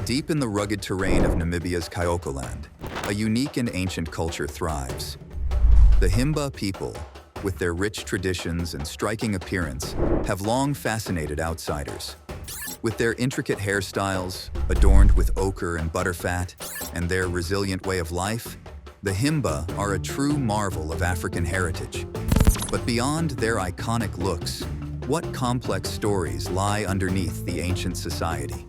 Deep in the rugged terrain of Namibia's Kaokoland, a unique and ancient culture thrives. The Himba people, with their rich traditions and striking appearance, have long fascinated outsiders. With their intricate hairstyles, adorned with ochre and butterfat, and their resilient way of life, the Himba are a true marvel of African heritage. But beyond their iconic looks, what complex stories lie underneath the ancient society?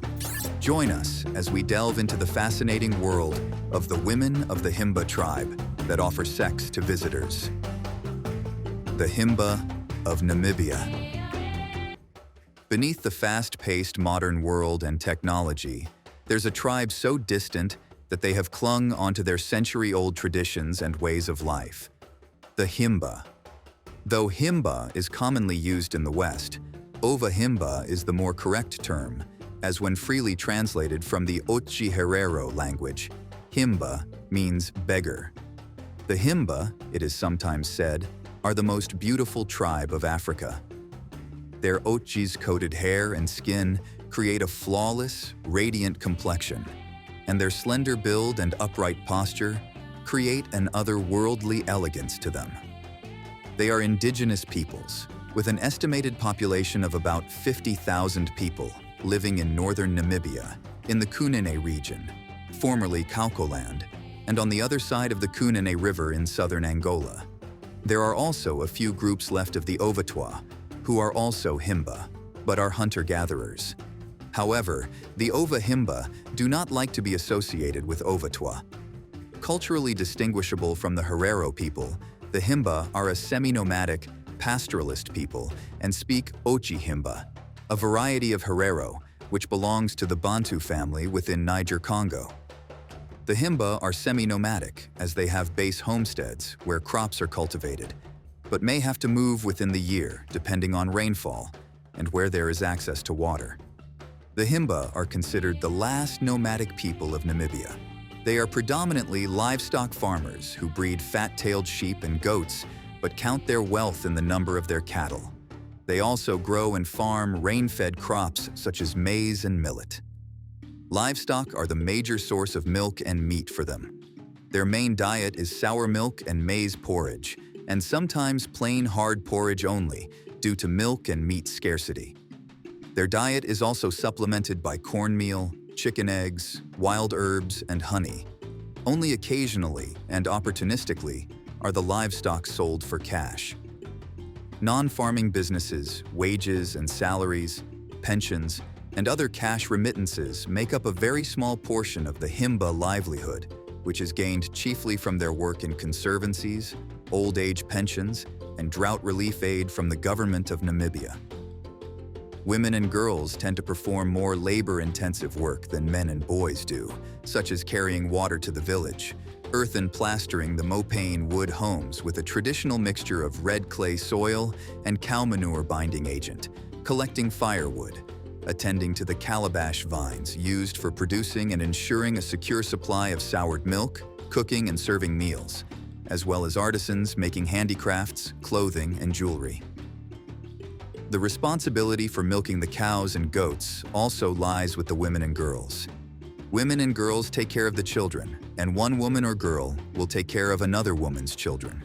Join us as we delve into the fascinating world of the women of the Himba tribe that offer sex to visitors. The Himba of Namibia. Beneath the fast-paced modern world and technology, there's a tribe so distant that they have clung onto their century-old traditions and ways of life. The Himba. Though Himba is commonly used in the West, Ova Himba is the more correct term, as when freely translated from the Otji Herero language, Himba means beggar. The Himba, it is sometimes said, are the most beautiful tribe of Africa. Their Otji's coated hair and skin create a flawless, radiant complexion, and their slender build and upright posture create an otherworldly elegance to them. They are indigenous peoples, with an estimated population of about 50,000 people living in northern Namibia, in the Kunene region, formerly Kaokoland, and on the other side of the Kunene River in southern Angola. There are also a few groups left of the Ovatwa, who are also Himba, but are hunter-gatherers. However, the Ova Himba do not like to be associated with Ovatwa. Culturally distinguishable from the Herero people, the Himba are a semi-nomadic, pastoralist people and speak Ochi Himba, a variety of Herero, which belongs to the Bantu family within Niger-Congo. The Himba are semi-nomadic, as they have base homesteads where crops are cultivated, but may have to move within the year depending on rainfall and where there is access to water. The Himba are considered the last nomadic people of Namibia. They are predominantly livestock farmers who breed fat-tailed sheep and goats, but count their wealth in the number of their cattle. They also grow and farm rain-fed crops such as maize and millet. Livestock are the major source of milk and meat for them. Their main diet is sour milk and maize porridge, and sometimes plain hard porridge only, due to milk and meat scarcity. Their diet is also supplemented by cornmeal, chicken eggs, wild herbs, and honey. Only occasionally and opportunistically are the livestock sold for cash. Non-farming businesses, wages and salaries, pensions, and other cash remittances make up a very small portion of the Himba livelihood, which is gained chiefly from their work in conservancies, old age pensions, and drought relief aid from the government of Namibia. Women and girls tend to perform more labor-intensive work than men and boys do, such as carrying water to the village, earthen plastering the mopane wood homes with a traditional mixture of red clay soil and cow manure binding agent, collecting firewood, attending to the calabash vines used for producing and ensuring a secure supply of soured milk, cooking and serving meals, as well as artisans making handicrafts, clothing, and jewelry. The responsibility for milking the cows and goats also lies with the women and girls. Women and girls take care of the children, and one woman or girl will take care of another woman's children.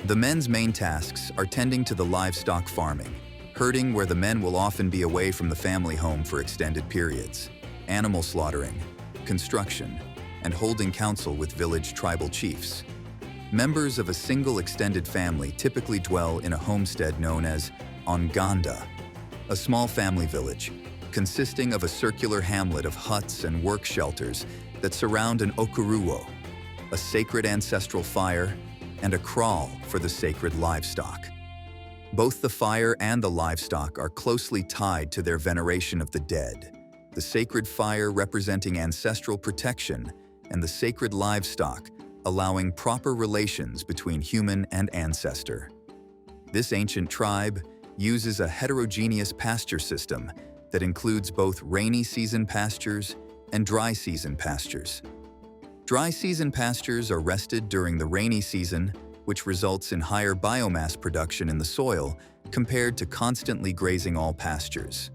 The men's main tasks are tending to the livestock farming, herding where the men will often be away from the family home for extended periods, animal slaughtering, construction, and holding council with village tribal chiefs. Members of a single extended family typically dwell in a homestead known as Onganda, a small family village consisting of a circular hamlet of huts and work shelters that surround an okuruo, a sacred ancestral fire, and a kraal for the sacred livestock. Both the fire and the livestock are closely tied to their veneration of the dead, the sacred fire representing ancestral protection and the sacred livestock allowing proper relations between human and ancestor. This ancient tribe uses a heterogeneous pasture system that includes both rainy season pastures and dry season pastures. Dry season pastures are rested during the rainy season, which results in higher biomass production in the soil compared to constantly grazing all pastures.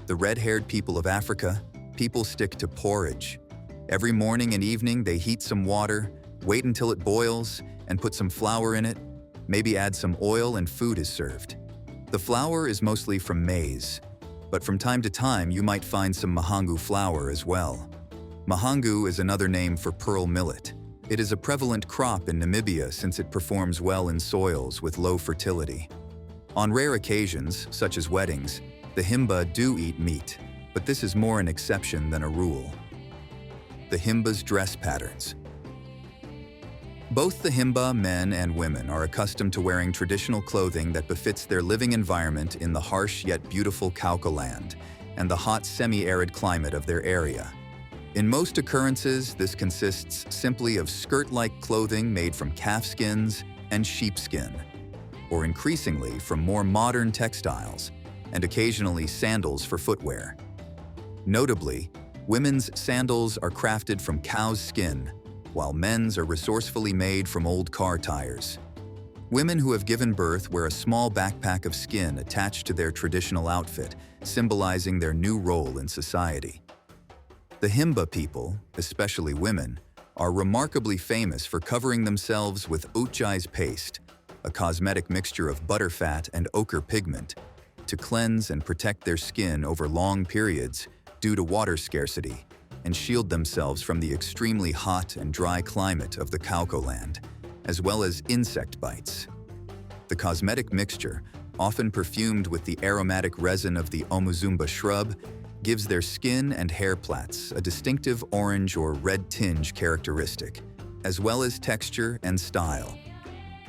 The red-haired people of Africa, people stick to porridge. Every morning and evening they heat some water, wait until it boils, and put some flour in it, maybe add some oil, and food is served. The flour is mostly from maize, but from time to time you might find some mahangu flour as well. Mahangu is another name for pearl millet. It is a prevalent crop in Namibia since it performs well in soils with low fertility. On rare occasions, such as weddings, the Himba do eat meat, but this is more an exception than a rule. The Himba's dress patterns. Both the Himba men and women are accustomed to wearing traditional clothing that befits their living environment in the harsh yet beautiful Kaokoland and the hot semi-arid climate of their area. In most occurrences, this consists simply of skirt-like clothing made from calf skins and sheepskin, or increasingly from more modern textiles, and occasionally sandals for footwear. Notably, women's sandals are crafted from cow's skin, while men's are resourcefully made from old car tires. Women who have given birth wear a small backpack of skin attached to their traditional outfit, symbolizing their new role in society. The Himba people, especially women, are remarkably famous for covering themselves with ochre's paste, a cosmetic mixture of butterfat and ochre pigment, to cleanse and protect their skin over long periods due to water scarcity, and shield themselves from the extremely hot and dry climate of the Kaokoland, as well as insect bites. The cosmetic mixture, often perfumed with the aromatic resin of the omuzumba shrub, gives their skin and hair plaits a distinctive orange or red tinge characteristic, as well as texture and style.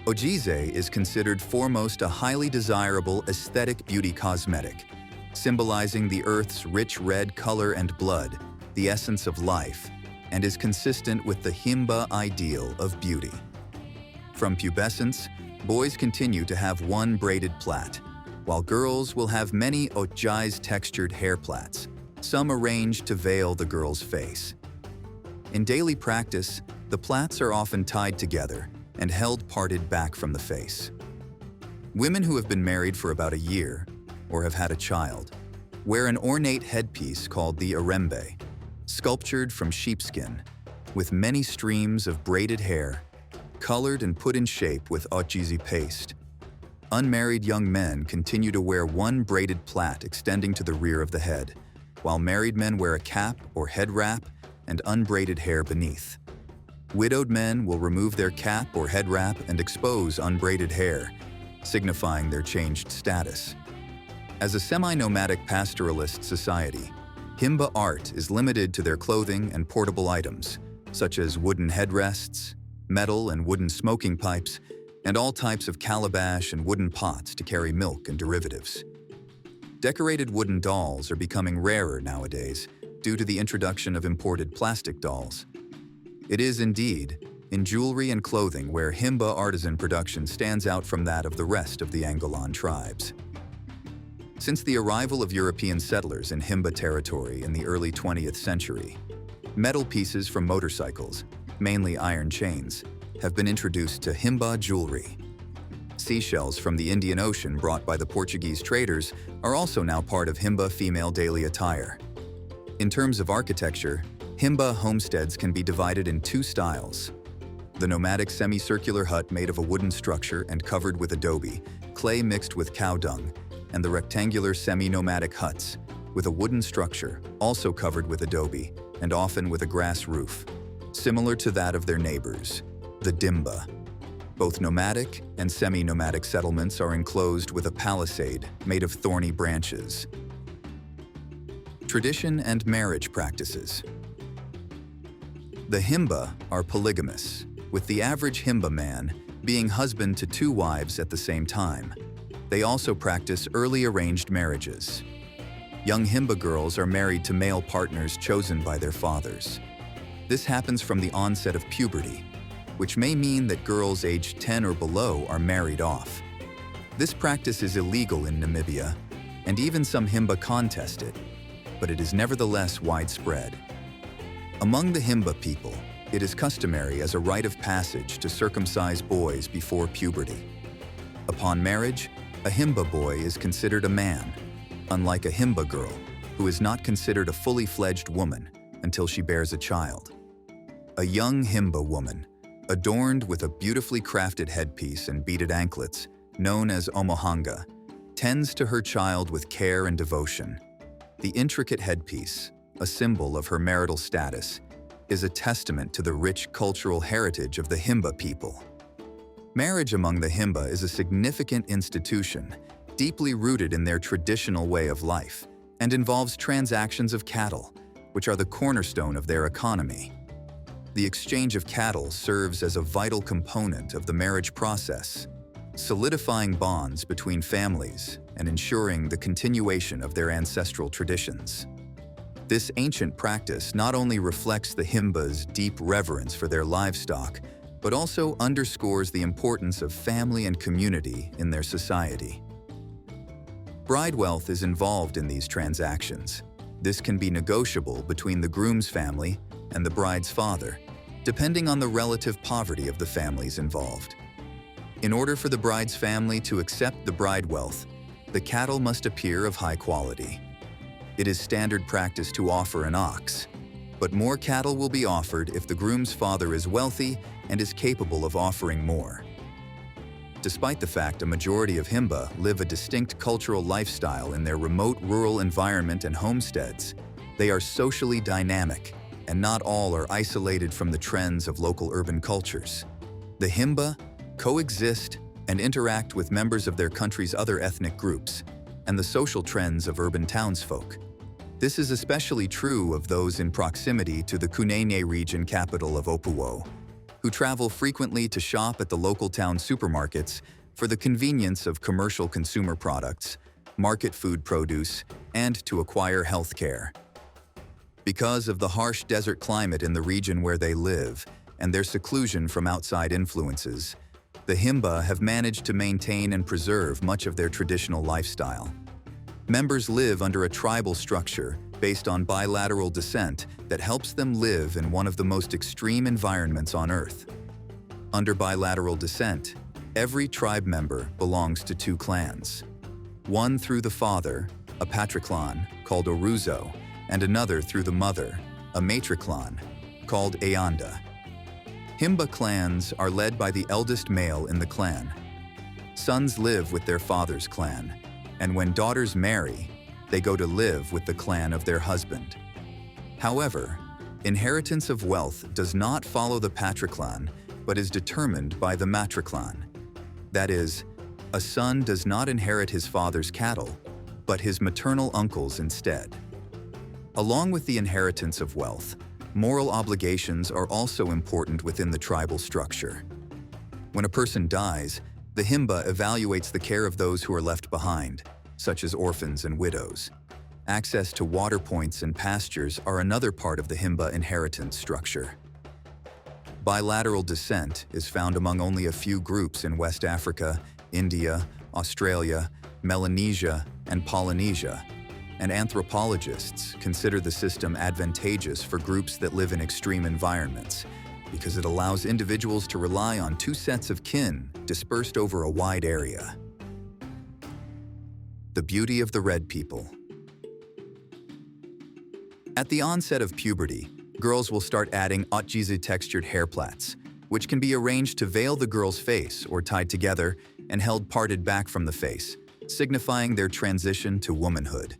Ochre is considered foremost a highly desirable aesthetic beauty cosmetic, symbolizing the Earth's rich red color and blood, the essence of life, and is consistent with the Himba ideal of beauty. From pubescence, boys continue to have one braided plait, while girls will have many ochre's textured hair plaits, some arranged to veil the girl's face. In daily practice, the plaits are often tied together and held parted back from the face. Women who have been married for about a year, or have had a child, wear an ornate headpiece called the arembe, sculptured from sheepskin, with many streams of braided hair, colored and put in shape with ochre paste. Unmarried young men continue to wear one braided plait extending to the rear of the head, while married men wear a cap or head wrap and unbraided hair beneath. Widowed men will remove their cap or head wrap and expose unbraided hair, signifying their changed status. As a semi-nomadic pastoralist society, Himba art is limited to their clothing and portable items, such as wooden headrests, metal and wooden smoking pipes, and all types of calabash and wooden pots to carry milk and derivatives. Decorated wooden dolls are becoming rarer nowadays due to the introduction of imported plastic dolls. It is indeed in jewelry and clothing where Himba artisan production stands out from that of the rest of the Angolan tribes. Since the arrival of European settlers in Himba territory in the early 20th century, metal pieces from motorcycles, mainly iron chains, have been introduced to Himba jewelry. Seashells from the Indian Ocean brought by the Portuguese traders are also now part of Himba female daily attire. In terms of architecture, Himba homesteads can be divided in two styles: the nomadic semicircular hut made of a wooden structure and covered with adobe, clay mixed with cow dung, and the rectangular semi-nomadic huts, with a wooden structure, also covered with adobe, and often with a grass roof, similar to that of their neighbors, the Dimba. Both nomadic and semi-nomadic settlements are enclosed with a palisade made of thorny branches. Tradition and marriage practices. The Himba are polygamous, with the average Himba man being husband to 2 wives at the same time. They also practice early arranged marriages. Young Himba girls are married to male partners chosen by their fathers. This happens from the onset of puberty, which may mean that girls aged 10 or below are married off. This practice is illegal in Namibia, and even some Himba contest it, but it is nevertheless widespread. Among the Himba people, it is customary as a rite of passage to circumcise boys before puberty. Upon marriage, a Himba boy is considered a man, unlike a Himba girl, who is not considered a fully fledged woman until she bears a child. A young Himba woman, adorned with a beautifully crafted headpiece and beaded anklets, known as omohanga, tends to her child with care and devotion. The intricate headpiece, a symbol of her marital status, is a testament to the rich cultural heritage of the Himba people. Marriage among the Himba is a significant institution, deeply rooted in their traditional way of life, and involves transactions of cattle, which are the cornerstone of their economy. The exchange of cattle serves as a vital component of the marriage process, solidifying bonds between families and ensuring the continuation of their ancestral traditions. This ancient practice not only reflects the Himba's deep reverence for their livestock, but also underscores the importance of family and community in their society. Bride wealth is involved in these transactions. This can be negotiable between the groom's family and the bride's father, depending on the relative poverty of the families involved. In order for the bride's family to accept the bride wealth, the cattle must appear of high quality. It is standard practice to offer an ox, but more cattle will be offered if the groom's father is wealthy and is capable of offering more. Despite the fact a majority of Himba live a distinct cultural lifestyle in their remote rural environment and homesteads, they are socially dynamic, and not all are isolated from the trends of local urban cultures. The Himba coexist and interact with members of their country's other ethnic groups and the social trends of urban townsfolk. This is especially true of those in proximity to the Kunene region capital of Opuwo, who travel frequently to shop at the local town supermarkets for the convenience of commercial consumer products, market food produce, and to acquire health care. Because of the harsh desert climate in the region where they live and their seclusion from outside influences, the Himba have managed to maintain and preserve much of their traditional lifestyle. Members live under a tribal structure based on bilateral descent that helps them live in one of the most extreme environments on Earth. Under bilateral descent, every tribe member belongs to two clans. One through the father, a patriclan, called Oruzo, and another through the mother, a matriclan, called Ayanda. Himba clans are led by the eldest male in the clan. Sons live with their father's clan, and when daughters marry, they go to live with the clan of their husband. However, inheritance of wealth does not follow the patriclan, but is determined by the matriclan. That is, a son does not inherit his father's cattle, but his maternal uncle's instead. Along with the inheritance of wealth, moral obligations are also important within the tribal structure. When a person dies, the Himba evaluates the care of those who are left behind, such as orphans and widows. Access to water points and pastures are another part of the Himba inheritance structure. Bilateral descent is found among only a few groups in West Africa, India, Australia, Melanesia, and Polynesia, and anthropologists consider the system advantageous for groups that live in extreme environments because it allows individuals to rely on two sets of kin dispersed over a wide area. The beauty of the red people. At the onset of puberty, girls will start adding ochre textured hair plaits, which can be arranged to veil the girl's face or tied together and held parted back from the face, signifying their transition to womanhood.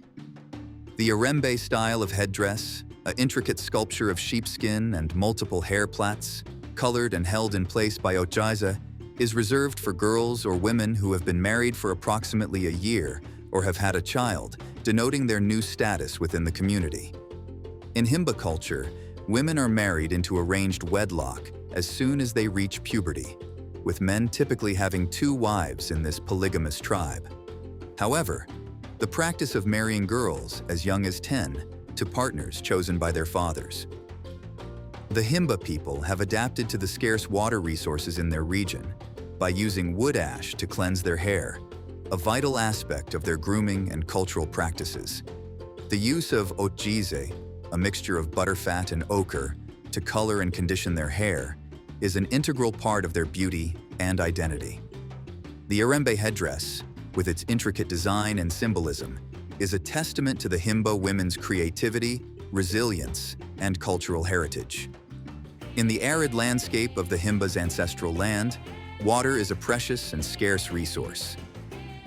The Irembe style of headdress, an intricate sculpture of sheepskin and multiple hair plaits, colored and held in place by ochre, is reserved for girls or women who have been married for approximately a year or have had a child, denoting their new status within the community. In Himba culture, women are married into arranged wedlock as soon as they reach puberty, with men typically having two wives in this polygamous tribe. However, the practice of marrying girls as young as 10 to partners chosen by their fathers. The Himba people have adapted to the scarce water resources in their region by using wood ash to cleanse their hair, a vital aspect of their grooming and cultural practices. The use of ochre, a mixture of butterfat and ochre, to color and condition their hair, is an integral part of their beauty and identity. The Irembe headdress, with its intricate design and symbolism, is a testament to the Himba women's creativity, resilience, and cultural heritage. In the arid landscape of the Himba's ancestral land, water is a precious and scarce resource.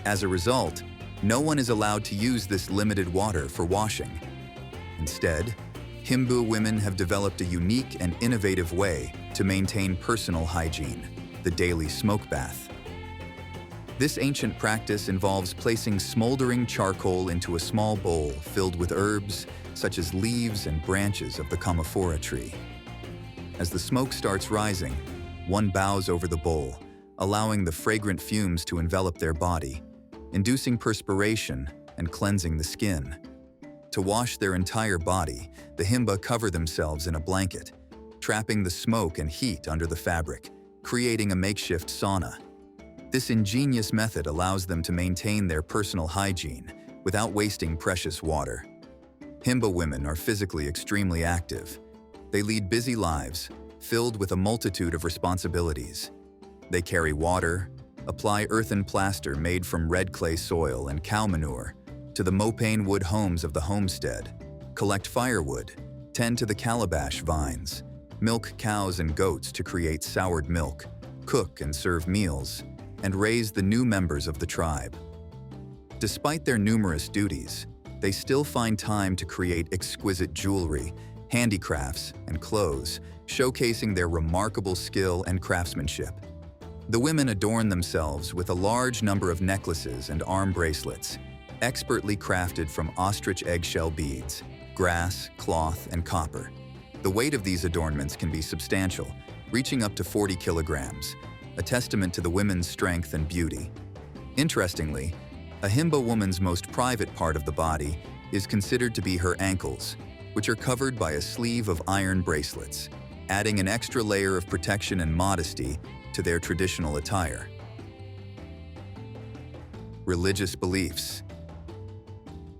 As a result, no one is allowed to use this limited water for washing. Instead, Himba women have developed a unique and innovative way to maintain personal hygiene, the daily smoke bath. This ancient practice involves placing smoldering charcoal into a small bowl filled with herbs such as leaves and branches of the Kamafora tree. As the smoke starts rising, one bows over the bowl, allowing the fragrant fumes to envelop their body, inducing perspiration and cleansing the skin. To wash their entire body, the Himba cover themselves in a blanket, trapping the smoke and heat under the fabric, creating a makeshift sauna. This ingenious method allows them to maintain their personal hygiene without wasting precious water. Himba women are physically extremely active. They lead busy lives, filled with a multitude of responsibilities. They carry water, apply earthen plaster made from red clay soil and cow manure to the mopane wood homes of the homestead, collect firewood, tend to the calabash vines, milk cows and goats to create soured milk, cook and serve meals, and raise the new members of the tribe. Despite their numerous duties, they still find time to create exquisite jewelry, handicrafts, and clothes, showcasing their remarkable skill and craftsmanship. The women adorn themselves with a large number of necklaces and arm bracelets, expertly crafted from ostrich eggshell beads, grass, cloth, and copper. The weight of these adornments can be substantial, reaching up to 40 kilograms, a testament to the women's strength and beauty. Interestingly, a Himba woman's most private part of the body is considered to be her ankles, which are covered by a sleeve of iron bracelets, adding an extra layer of protection and modesty to their traditional attire. Religious beliefs.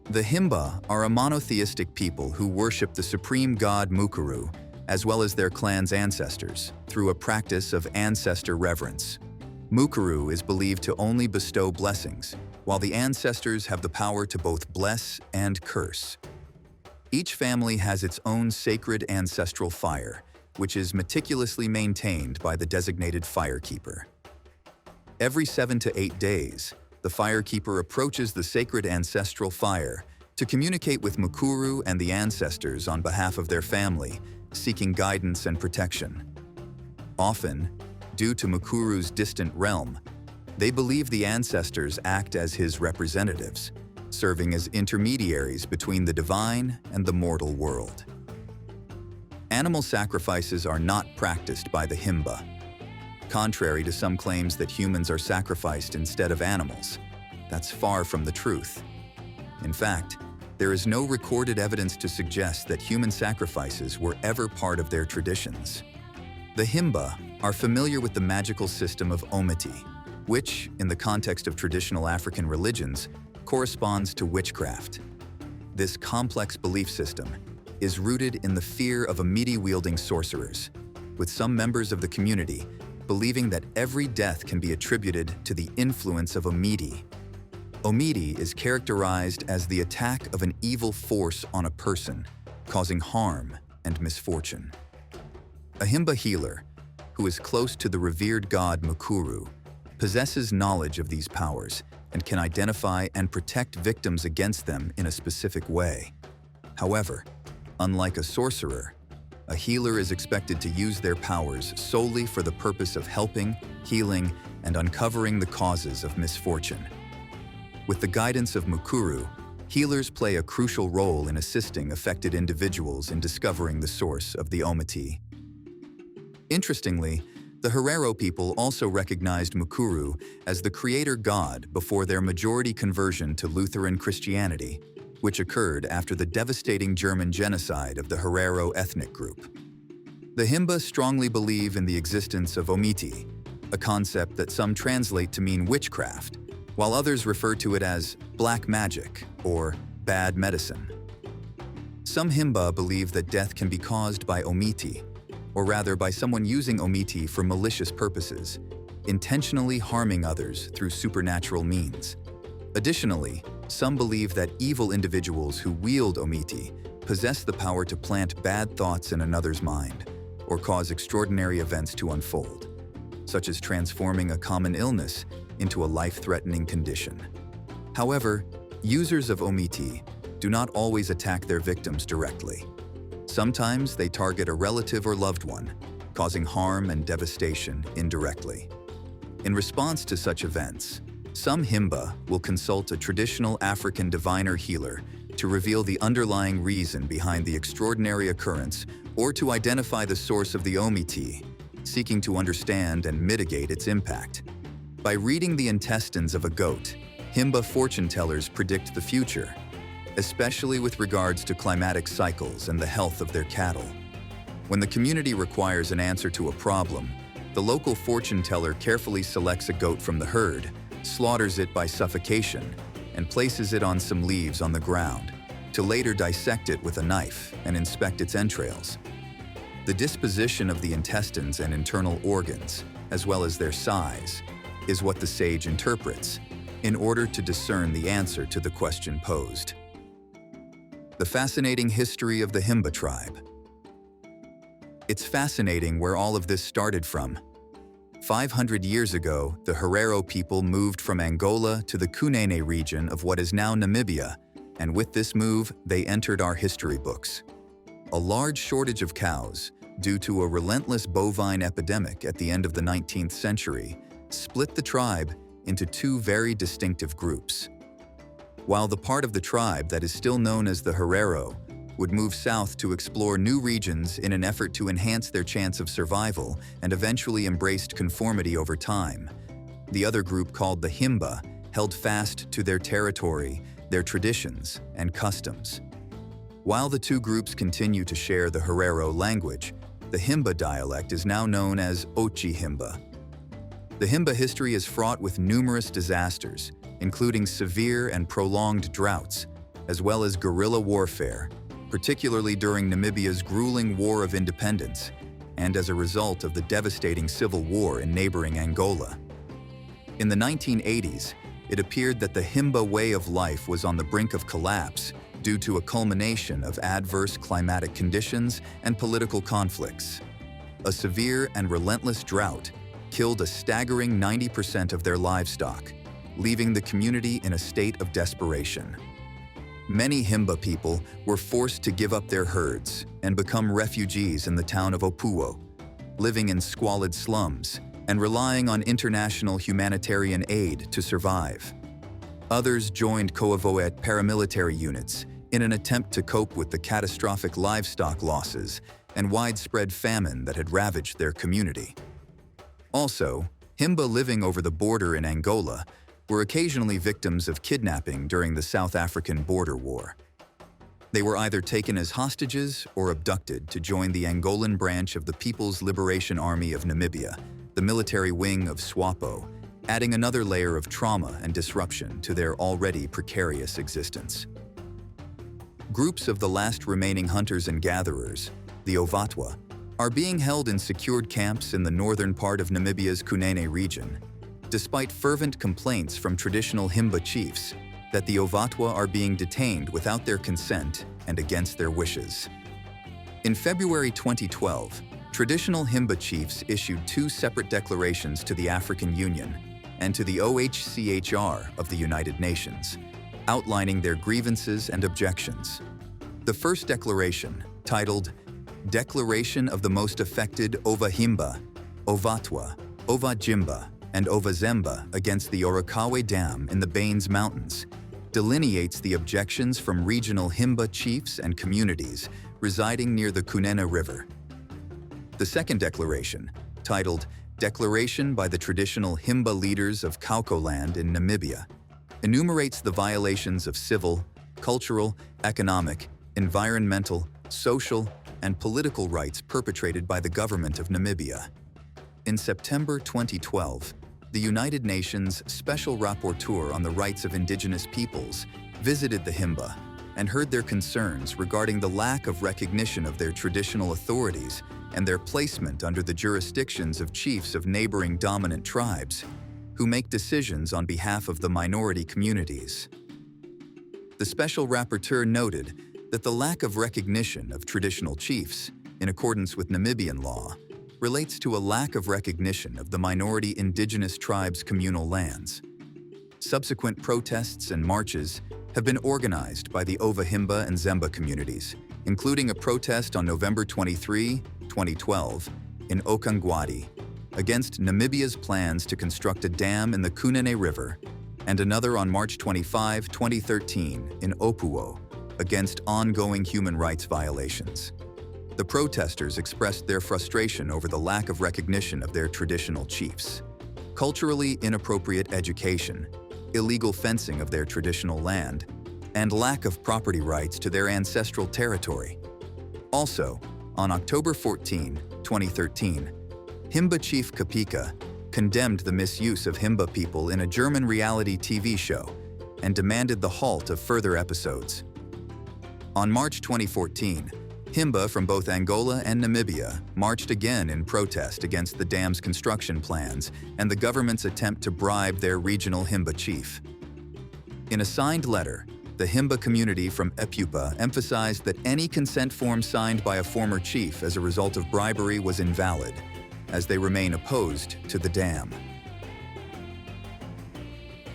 The Himba are a monotheistic people who worship the supreme god Mukuru, as well as their clan's ancestors, through a practice of ancestor reverence. Mukuru is believed to only bestow blessings, while the ancestors have the power to both bless and curse. Each family has its own sacred ancestral fire, which is meticulously maintained by the designated firekeeper. Every 7 to 8 days, the firekeeper approaches the sacred ancestral fire to communicate with Mukuru and the ancestors on behalf of their family, seeking guidance and protection. Often, due to Mukuru's distant realm, they believe the ancestors act as his representatives, serving as intermediaries between the divine and the mortal world. Animal sacrifices are not practiced by the Himba. Contrary to some claims that humans are sacrificed instead of animals, that's far from the truth. In fact, there is no recorded evidence to suggest that human sacrifices were ever part of their traditions. The Himba are familiar with the magical system of Omiti, which, in the context of traditional African religions, corresponds to witchcraft. This complex belief system is rooted in the fear of Omiti-wielding sorcerers, with some members of the community believing that every death can be attributed to the influence of Omiti. Omiti is characterized as the attack of an evil force on a person, causing harm and misfortune. A Himba healer, who is close to the revered god Mukuru, possesses knowledge of these powers and can identify and protect victims against them in a specific way. However, unlike a sorcerer, a healer is expected to use their powers solely for the purpose of helping, healing, and uncovering the causes of misfortune. With the guidance of Mukuru, healers play a crucial role in assisting affected individuals in discovering the source of the Omiti. Interestingly, the Herero people also recognized Mukuru as the creator god before their majority conversion to Lutheran Christianity, which occurred after the devastating German genocide of the Herero ethnic group. The Himba strongly believe in the existence of Omiti, a concept that some translate to mean witchcraft, while others refer to it as black magic or bad medicine. Some Himba believe that death can be caused by Omiti, or rather by someone using Omiti for malicious purposes, intentionally harming others through supernatural means. Additionally, some believe that evil individuals who wield omiti possess the power to plant bad thoughts in another's mind or cause extraordinary events to unfold, such as transforming a common illness into a life-threatening condition. However, users of omiti do not always attack their victims directly. Sometimes they target a relative or loved one, causing harm and devastation indirectly. In response to such events, some Himba will consult a traditional African diviner healer to reveal the underlying reason behind the extraordinary occurrence or to identify the source of the omiti, seeking to understand and mitigate its impact. By reading the intestines of a goat, Himba fortune tellers predict the future, especially with regards to climatic cycles and the health of their cattle. When the community requires an answer to a problem, the local fortune teller carefully selects a goat from the herd, slaughters it by suffocation, and places it on some leaves on the ground, to later dissect it with a knife and inspect its entrails. The disposition of the intestines and internal organs, as well as their size, is what the sage interprets, in order to discern the answer to the question posed. The fascinating history of the Himba tribe. It's fascinating where all of this started from. 500 years ago, the Herero people moved from Angola to the Kunene region of what is now Namibia, and with this move, they entered our history books. A large shortage of cows, due to a relentless bovine epidemic at the end of the 19th century, split the tribe into two very distinctive groups. While the part of the tribe that is still known as the Herero would move south to explore new regions in an effort to enhance their chance of survival and eventually embraced conformity over time, the other group, called the Himba, held fast to their territory, their traditions, and customs. While the two groups continue to share the Herero language, the Himba dialect is now known as Ochi Himba. The Himba history is fraught with numerous disasters, including severe and prolonged droughts, as well as guerrilla warfare, particularly during Namibia's grueling War of Independence, and as a result of the devastating civil war in neighboring Angola. In the 1980s, it appeared that the Himba way of life was on the brink of collapse due to a culmination of adverse climatic conditions and political conflicts. A severe and relentless drought killed a staggering 90% of their livestock, leaving the community in a state of desperation. Many Himba people were forced to give up their herds and become refugees in the town of Opuwo, living in squalid slums and relying on international humanitarian aid to survive. Others joined Coavoet paramilitary units in an attempt to cope with the catastrophic livestock losses and widespread famine that had ravaged their community. Also, Himba living over the border in Angola were occasionally victims of kidnapping during the South African Border War. They were either taken as hostages or abducted to join the Angolan branch of the People's Liberation Army of Namibia, the military wing of SWAPO, adding another layer of trauma and disruption to their already precarious existence. Groups of the last remaining hunters and gatherers, the Ovatwa, are being held in secured camps in the northern part of Namibia's Kunene region, despite fervent complaints from traditional Himba chiefs that the Ovatwa are being detained without their consent and against their wishes. In February 2012, traditional Himba chiefs issued two separate declarations to the African Union and to the OHCHR of the United Nations, outlining their grievances and objections. The first declaration, titled Declaration of the Most Affected Ova Himba, Ovatwa, Ova Jimba, and Ovazemba against the Orakawe Dam in the Baines Mountains, delineates the objections from regional Himba chiefs and communities residing near the Kunene River. The second declaration, titled Declaration by the Traditional Himba Leaders of Kaokoland in Namibia, enumerates the violations of civil, cultural, economic, environmental, social, and political rights perpetrated by the government of Namibia. In September 2012, the United Nations Special Rapporteur on the Rights of Indigenous Peoples visited the Himba and heard their concerns regarding the lack of recognition of their traditional authorities and their placement under the jurisdictions of chiefs of neighboring dominant tribes. who make decisions on behalf of the minority communities. The special rapporteur noted that the lack of recognition of traditional chiefs, in accordance with Namibian law, relates to a lack of recognition of the minority indigenous tribes' communal lands. Subsequent protests and marches have been organized by the Ova Himba and Zemba communities, including a protest on November 23, 2012, in Okangwadi, against Namibia's plans to construct a dam in the Kunene River, and another on March 25, 2013, in Opuwo, against ongoing human rights violations. The protesters expressed their frustration over the lack of recognition of their traditional chiefs, culturally inappropriate education, illegal fencing of their traditional land, and lack of property rights to their ancestral territory. Also, on October 14, 2013, Himba chief Kapika condemned the misuse of Himba people in a German reality TV show and demanded the halt of further episodes. On March 2014, Himba from both Angola and Namibia marched again in protest against the dam's construction plans and the government's attempt to bribe their regional Himba chief. In a signed letter, the Himba community from Epupa emphasized that any consent form signed by a former chief as a result of bribery was invalid, as they remain opposed to the dam.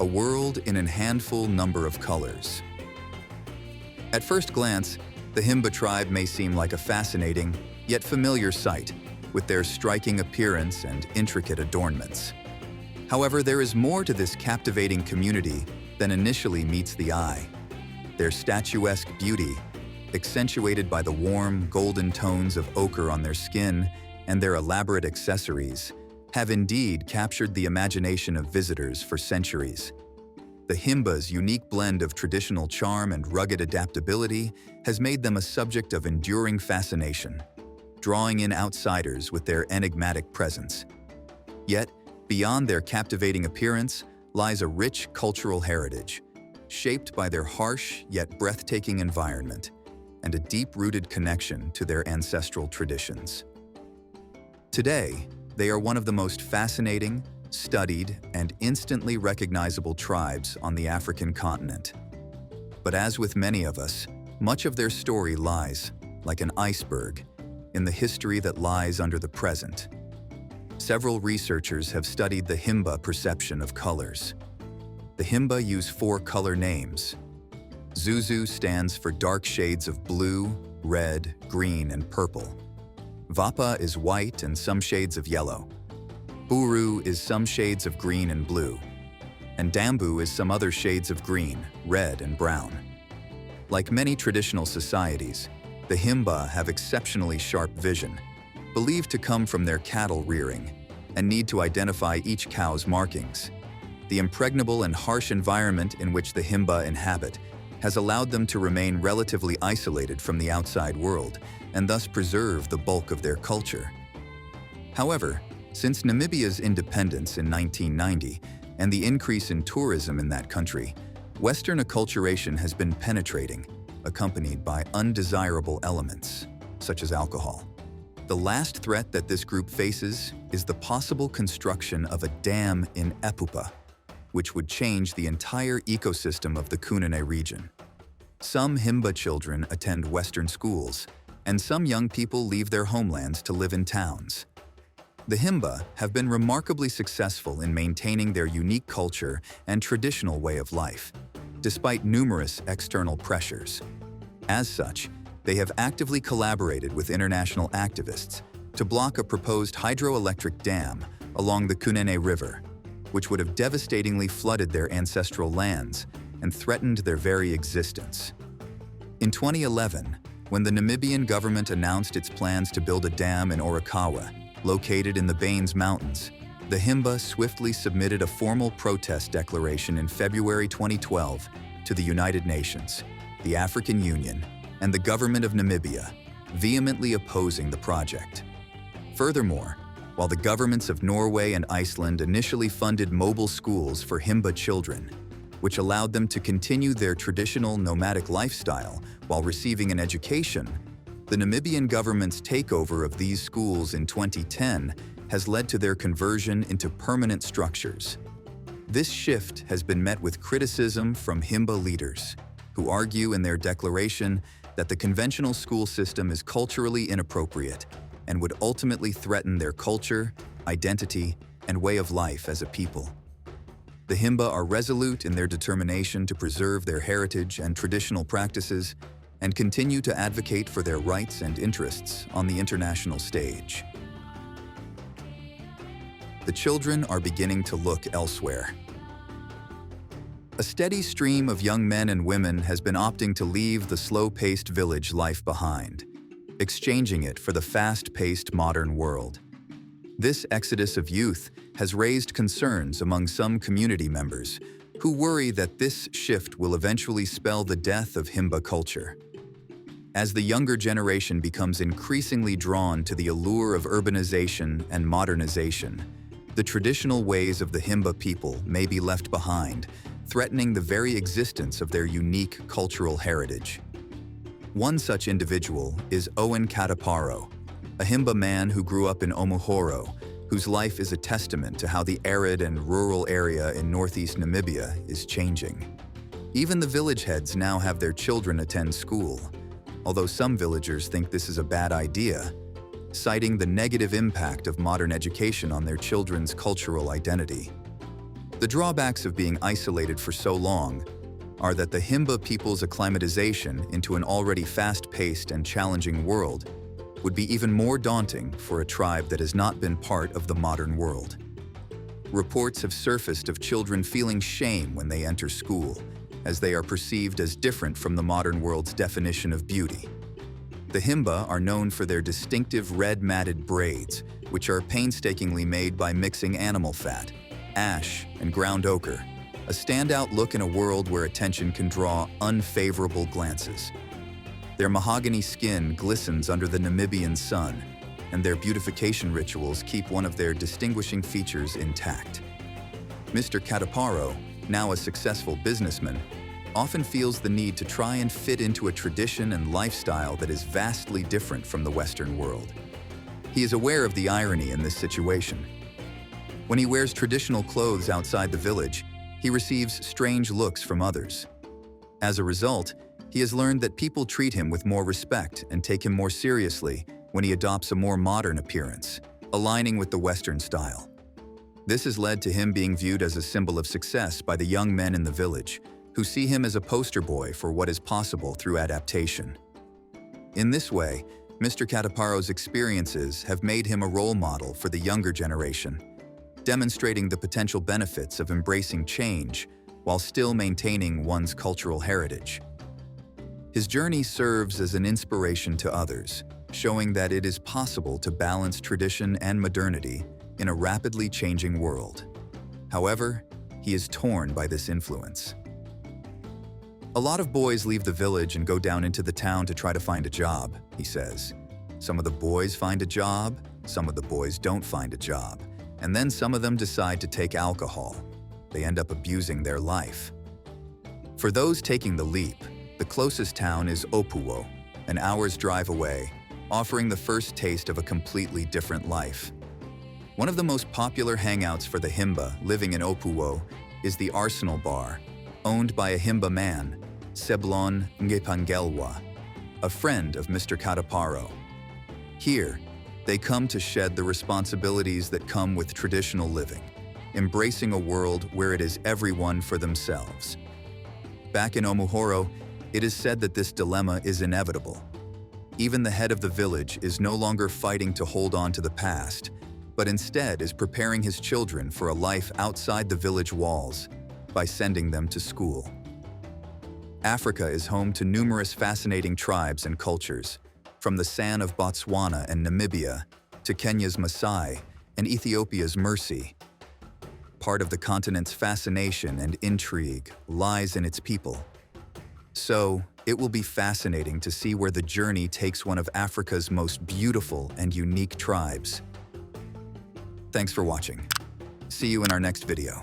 A world in a handful number of colors. At first glance, the Himba tribe may seem like a fascinating, yet familiar sight, with their striking appearance and intricate adornments. However, there is more to this captivating community than initially meets the eye. Their statuesque beauty, accentuated by the warm, golden tones of ochre on their skin and their elaborate accessories, have indeed captured the imagination of visitors for centuries. The Himba's unique blend of traditional charm and rugged adaptability has made them a subject of enduring fascination, drawing in outsiders with their enigmatic presence. Yet, beyond their captivating appearance lies a rich cultural heritage, shaped by their harsh yet breathtaking environment and a deep-rooted connection to their ancestral traditions. Today, they are one of the most fascinating, studied, and instantly recognizable tribes on the African continent. But as with many of us, much of their story lies, like an iceberg, in the history that lies under the present. Several researchers have studied the Himba perception of colors. The Himba use 4 color names. Zuzu stands for dark shades of blue, red, green, and purple. Vapa is white and some shades of yellow. Buru is some shades of green and blue, and Dambu is some other shades of green, red, and brown. Like many traditional societies, the Himba have exceptionally sharp vision, believed to come from their cattle rearing, and need to identify each cow's markings. The impregnable and harsh environment in which the Himba inhabit has allowed them to remain relatively isolated from the outside world and thus preserve the bulk of their culture. However, since Namibia's independence in 1990 and the increase in tourism in that country, Western acculturation has been penetrating, accompanied by undesirable elements, such as alcohol. The last threat that this group faces is the possible construction of a dam in Epupa, which would change the entire ecosystem of the Kunene region. Some Himba children attend Western schools, and some young people leave their homelands to live in towns. The Himba have been remarkably successful in maintaining their unique culture and traditional way of life, despite numerous external pressures. As such, they have actively collaborated with international activists to block a proposed hydroelectric dam along the Kunene River, which would have devastatingly flooded their ancestral lands and threatened their very existence. In 2011, when the Namibian government announced its plans to build a dam in Orikawa, located in the Baines Mountains, the Himba swiftly submitted a formal protest declaration in February 2012 to the United Nations, the African Union, and the government of Namibia, vehemently opposing the project. Furthermore, while the governments of Norway and Iceland initially funded mobile schools for Himba children, which allowed them to continue their traditional nomadic lifestyle while receiving an education, the Namibian government's takeover of these schools in 2010 has led to their conversion into permanent structures. This shift has been met with criticism from Himba leaders, who argue in their declaration that the conventional school system is culturally inappropriate and would ultimately threaten their culture, identity, and way of life as a people. The Himba are resolute in their determination to preserve their heritage and traditional practices and continue to advocate for their rights and interests on the international stage. The children are beginning to look elsewhere. A steady stream of young men and women has been opting to leave the slow-paced village life behind, exchanging it for the fast-paced modern world. This exodus of youth has raised concerns among some community members who worry that this shift will eventually spell the death of Himba culture. As the younger generation becomes increasingly drawn to the allure of urbanization and modernization, the traditional ways of the Himba people may be left behind, threatening the very existence of their unique cultural heritage. One such individual is Owen Kataparo, a Himba man who grew up in Omuhoro, whose life is a testament to how the arid and rural area in northeast Namibia is changing. Even the village heads now have their children attend school, although some villagers think this is a bad idea, citing the negative impact of modern education on their children's cultural identity. The drawbacks of being isolated for so long are that the Himba people's acclimatization into an already fast-paced and challenging world would be even more daunting for a tribe that has not been part of the modern world. Reports have surfaced of children feeling shame when they enter school, as they are perceived as different from the modern world's definition of beauty. The Himba are known for their distinctive red matted braids, which are painstakingly made by mixing animal fat, ash, and ground ochre, a standout look in a world where attention can draw unfavorable glances. Their mahogany skin glistens under the Namibian sun, and their beautification rituals keep one of their distinguishing features intact. Mr. Kataparo, now a successful businessman, often feels the need to try and fit into a tradition and lifestyle that is vastly different from the Western world. He is aware of the irony in this situation. When he wears traditional clothes outside the village, he receives strange looks from others. As a result, he has learned that people treat him with more respect and take him more seriously when he adopts a more modern appearance, aligning with the Western style. This has led to him being viewed as a symbol of success by the young men in the village, who see him as a poster boy for what is possible through adaptation. In this way, Mr. Kataparo's experiences have made him a role model for the younger generation, demonstrating the potential benefits of embracing change while still maintaining one's cultural heritage. His journey serves as an inspiration to others, showing that it is possible to balance tradition and modernity in a rapidly changing world. However, he is torn by this influence. A lot of boys leave the village and go down into the town to try to find a job, he says. Some of the boys find a job, some of the boys don't find a job, and then some of them decide to take alcohol. They end up abusing their life. For those taking the leap, the closest town is Opuwo, an hour's drive away, offering the first taste of a completely different life. One of the most popular hangouts for the Himba living in Opuwo is the Arsenal Bar, owned by a Himba man, Seblon Ngepangelwa, a friend of Mr. Kataparo. Here, they come to shed the responsibilities that come with traditional living, embracing a world where it is everyone for themselves. Back in Omuhoro, it is said that this dilemma is inevitable. Even the head of the village is no longer fighting to hold on to the past, but instead is preparing his children for a life outside the village walls by sending them to school. Africa is home to numerous fascinating tribes and cultures, from the San of Botswana and Namibia to Kenya's Maasai and Ethiopia's Mercy. Part of the continent's fascination and intrigue lies in its people. So, it will be fascinating to see where the journey takes one of Africa's most beautiful and unique tribes. Thanks for watching. See you in our next video.